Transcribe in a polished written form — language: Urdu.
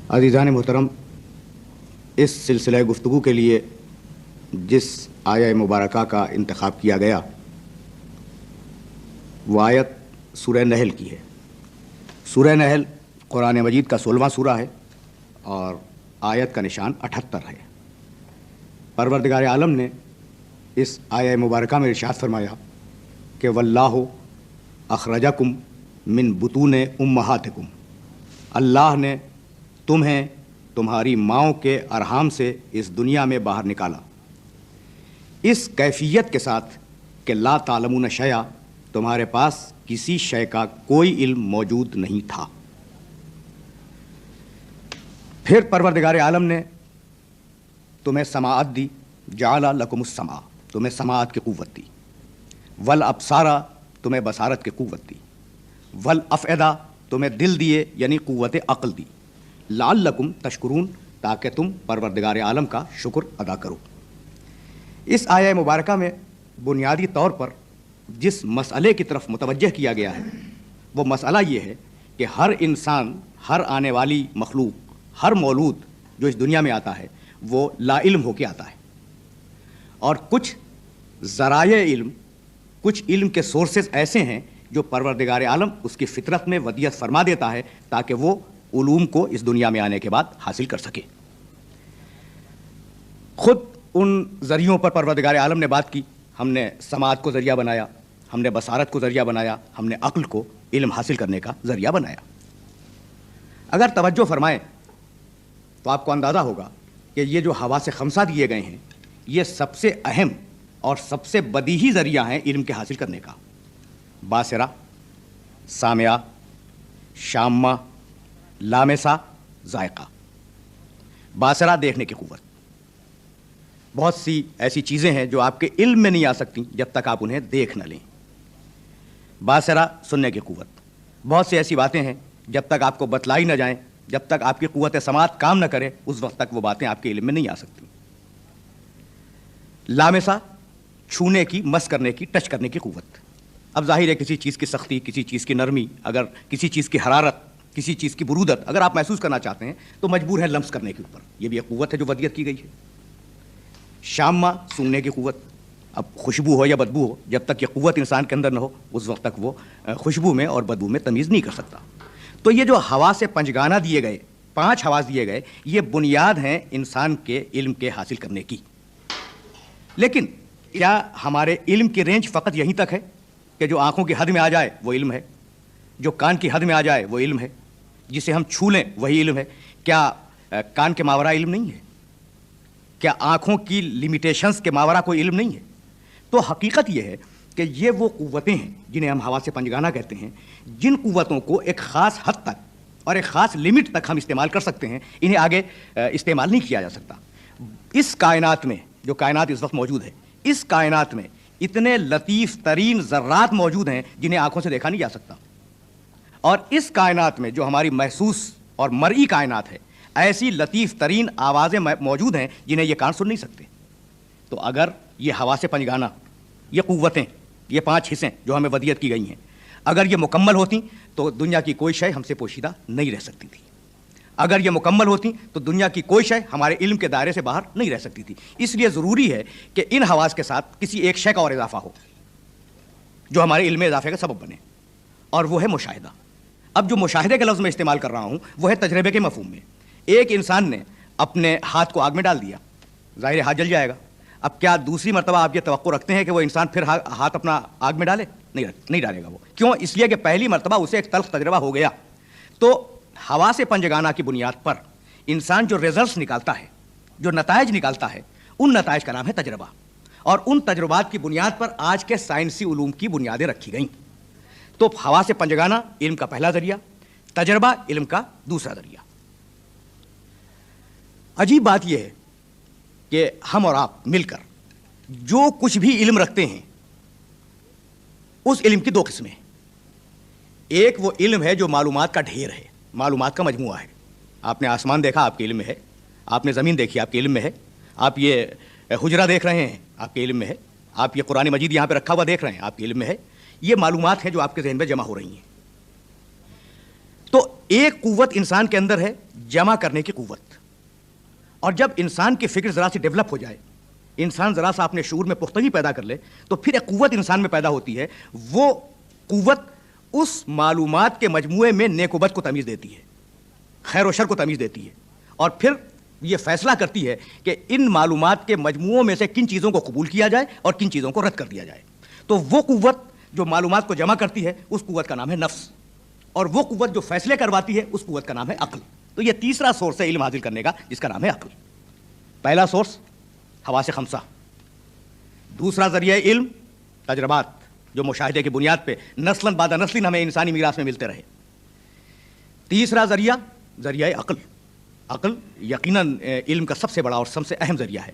عزیزان محترم، اس سلسلہ گفتگو کے لیے جس آیہ مبارکہ کا انتخاب کیا گیا وہ آیت سورہ نحل کی ہے۔ سورہ نحل قرآن مجید کا 16واں سورہ ہے اور آیت کا نشان 78 ہے۔ پروردگار عالم نے اس آیہ مبارکہ میں ارشاد فرمایا کہ واللہ اخرجکم من بطون امہاتکم، اللہ نے تمہیں تمہاری ماؤں کے ارحام سے اس دنیا میں باہر نکالا، اس کیفیت کے ساتھ کہ لا تعلمون شیئا، تمہارے پاس کسی شے کا کوئی علم موجود نہیں تھا۔ پھر پروردگار عالم نے تمہیں سماعت دی، جعل لکم السمع، تمہیں سماعت کی قوت دی، والابصارا، تمہیں بصارت کی قوت دی، والافئدہ، تمہیں دل دیے یعنی قوت عقل دی، لعلکم تشکرون، تاکہ تم پروردگار عالم کا شکر ادا کرو۔ اس آیہ مبارکہ میں بنیادی طور پر جس مسئلے کی طرف متوجہ کیا گیا ہے وہ مسئلہ یہ ہے کہ ہر انسان، ہر آنے والی مخلوق، ہر مولود جو اس دنیا میں آتا ہے وہ لا علم ہو کے آتا ہے، اور کچھ ذرائع علم، کچھ علم کے سورسز ایسے ہیں جو پروردگار عالم اس کی فطرت میں ودیعت فرما دیتا ہے تاکہ وہ علوم کو اس دنیا میں آنے کے بعد حاصل کر سکے۔ خود ان ذریعوں پر پروردگار عالم نے بات کی، ہم نے سماعت کو ذریعہ بنایا، ہم نے بصارت کو ذریعہ بنایا، ہم نے عقل کو علم حاصل کرنے کا ذریعہ بنایا۔ اگر توجہ فرمائیں تو آپ کو اندازہ ہوگا کہ یہ جو حواس خمسہ دیے گئے ہیں یہ سب سے اہم اور سب سے بدیہی ذریعہ ہیں علم کے حاصل کرنے کا۔ باصرہ، سامعہ، شامہ، لامسہ، ذائقہ۔ باصرہ دیکھنے کی قوت، بہت سی ایسی چیزیں ہیں جو آپ کے علم میں نہیں آ سکتی جب تک آپ انہیں دیکھ نہ لیں۔ باصرہ سننے کی قوت، بہت سی ایسی باتیں ہیں جب تک آپ کو بتلائی نہ جائیں، جب تک آپ کی قوت سماعت کام نہ کرے اس وقت تک وہ باتیں آپ کے علم میں نہیں آ سکتی۔ لامسہ چھونے کی، مس کرنے کی، ٹچ کرنے کی قوت۔ اب ظاہر ہے کسی چیز کی سختی، کسی چیز کی نرمی، اگر کسی چیز کی حرارت، کسی چیز کی برودت اگر آپ محسوس کرنا چاہتے ہیں تو مجبور ہیں لمس کرنے کے اوپر، یہ بھی ایک قوت ہے جو ودیعت کی گئی ہے۔ شامہ سونگنے کی قوت، اب خوشبو ہو یا بدبو ہو، جب تک یہ قوت انسان کے اندر نہ ہو اس وقت تک وہ خوشبو میں اور بدبو میں تمیز نہیں کر سکتا۔ تو یہ جو حواس پنجگانہ دیے گئے، 5 حواس دیے گئے، یہ بنیاد ہیں انسان کے علم کے حاصل کرنے کی۔ لیکن کیا ہمارے علم کی رینج فقط یہیں تک ہے کہ جو آنکھوں کی حد میں آ جائے وہ علم ہے، جو کان کی حد میں آ جائے وہ علم ہے، جسے ہم چھو لیں وہی علم ہے؟ کیا کان کے ماورا علم نہیں ہے؟ کیا آنکھوں کی لیمیٹیشنز کے ماورا کوئی علم نہیں ہے؟ تو حقیقت یہ ہے کہ یہ وہ قوتیں ہیں جنہیں ہم حواس پنجگانہ کہتے ہیں، جن قوتوں کو ایک خاص حد تک اور ایک خاص لمٹ تک ہم استعمال کر سکتے ہیں، انہیں آگے استعمال نہیں کیا جا سکتا۔ اس کائنات میں، جو کائنات اس وقت موجود ہے، اس کائنات میں اتنے لطیف ترین ذرات موجود ہیں جنہیں آنکھوں سے دیکھا نہیں جا سکتا، اور اس کائنات میں جو ہماری محسوس اور مرئی کائنات ہے، ایسی لطیف ترین آوازیں موجود ہیں جنہیں یہ کان سن نہیں سکتے۔ تو اگر یہ حواس پنجگانہ، یہ قوتیں، یہ 5 حصیں جو ہمیں ودیعت کی گئی ہیں، اگر یہ مکمل ہوتی تو دنیا کی کوئی شے ہم سے پوشیدہ نہیں رہ سکتی تھی۔ اگر یہ مکمل ہوتی تو دنیا کی کوئی شے ہمارے علم کے دائرے سے باہر نہیں رہ سکتی تھی۔ اس لیے ضروری ہے کہ ان حواس کے ساتھ کسی ایک شے کا اور اضافہ ہو جو ہمارے علم میں اضافے کا سبب بنے، اور وہ ہے مشاہدہ۔ اب جو مشاہدے کے لفظ میں استعمال کر رہا ہوں وہ ہے تجربے کے مفہوم میں۔ ایک انسان نے اپنے ہاتھ کو آگ میں ڈال دیا، ظاہر ہاتھ جل جائے گا۔ اب کیا دوسری مرتبہ آپ یہ توقع رکھتے ہیں کہ وہ انسان پھر ہاتھ اپنا آگ میں ڈالے؟ نہیں ڈالے گا وہ۔ کیوں؟ اس لیے کہ پہلی مرتبہ اسے ایک تلخ تجربہ ہو گیا۔ تو حواس پنجگانہ کی بنیاد پر انسان جو ریزلٹس نکالتا ہے، جو نتائج نکالتا ہے، ان نتائج کا نام ہے تجربہ، اور ان تجربات کی بنیاد پر آج کے سائنسی علوم کی بنیادیں رکھی گئیں۔ تو حواس پنجگانہ علم کا پہلا ذریعہ، تجربہ علم کا دوسرا ذریعہ۔ عجیب بات یہ ہے کہ ہم اور آپ مل کر جو کچھ بھی علم رکھتے ہیں اس علم کی 2 قسمیں ہیں۔ ایک وہ علم ہے جو معلومات کا ڈھیر ہے، معلومات کا مجموعہ ہے۔ آپ نے آسمان دیکھا، آپ کے علم میں ہے۔ آپ نے زمین دیکھی، آپ کے علم میں ہے۔ آپ یہ حجرہ دیکھ رہے ہیں، آپ کے علم میں ہے۔ آپ یہ قرآن مجید یہاں پہ رکھا ہوا دیکھ رہے ہیں، آپ کے علم میں ہے۔ یہ معلومات ہیں جو آپ کے ذہن میں جمع ہو رہی ہیں۔ تو ایک قوت انسان کے اندر ہے جمع کرنے کی قوت. اور جب انسان کی فکر ذرا سی ڈیولپ ہو جائے, انسان ذرا سا اپنے شعور میں پختگی پیدا کر لے, تو پھر ایک قوت انسان میں پیدا ہوتی ہے. وہ قوت اس معلومات کے مجموعے میں نیک و بد کو تمیز دیتی ہے, خیر و شر کو تمیز دیتی ہے, اور پھر یہ فیصلہ کرتی ہے کہ ان معلومات کے مجموعوں میں سے کن چیزوں کو قبول کیا جائے اور کن چیزوں کو رد کر دیا جائے. تو وہ قوت جو معلومات کو جمع کرتی ہے اس قوت کا نام ہے نفس, اور وہ قوت جو فیصلے کرواتی ہے اس قوت کا نام ہے عقل. تو یہ تیسرا سورس ہے علم حاصل کرنے کا, جس کا نام ہے عقل. پہلا سورس حواس خمسہ, دوسرا ذریعہ علم تجربات جو مشاہدے کی بنیاد پہ نسلاً بعد نسل ہمیں انسانی میراث میں ملتے رہے. تیسرا ذریعہ عقل. عقل یقیناً علم کا سب سے بڑا اور سب سے اہم ذریعہ ہے.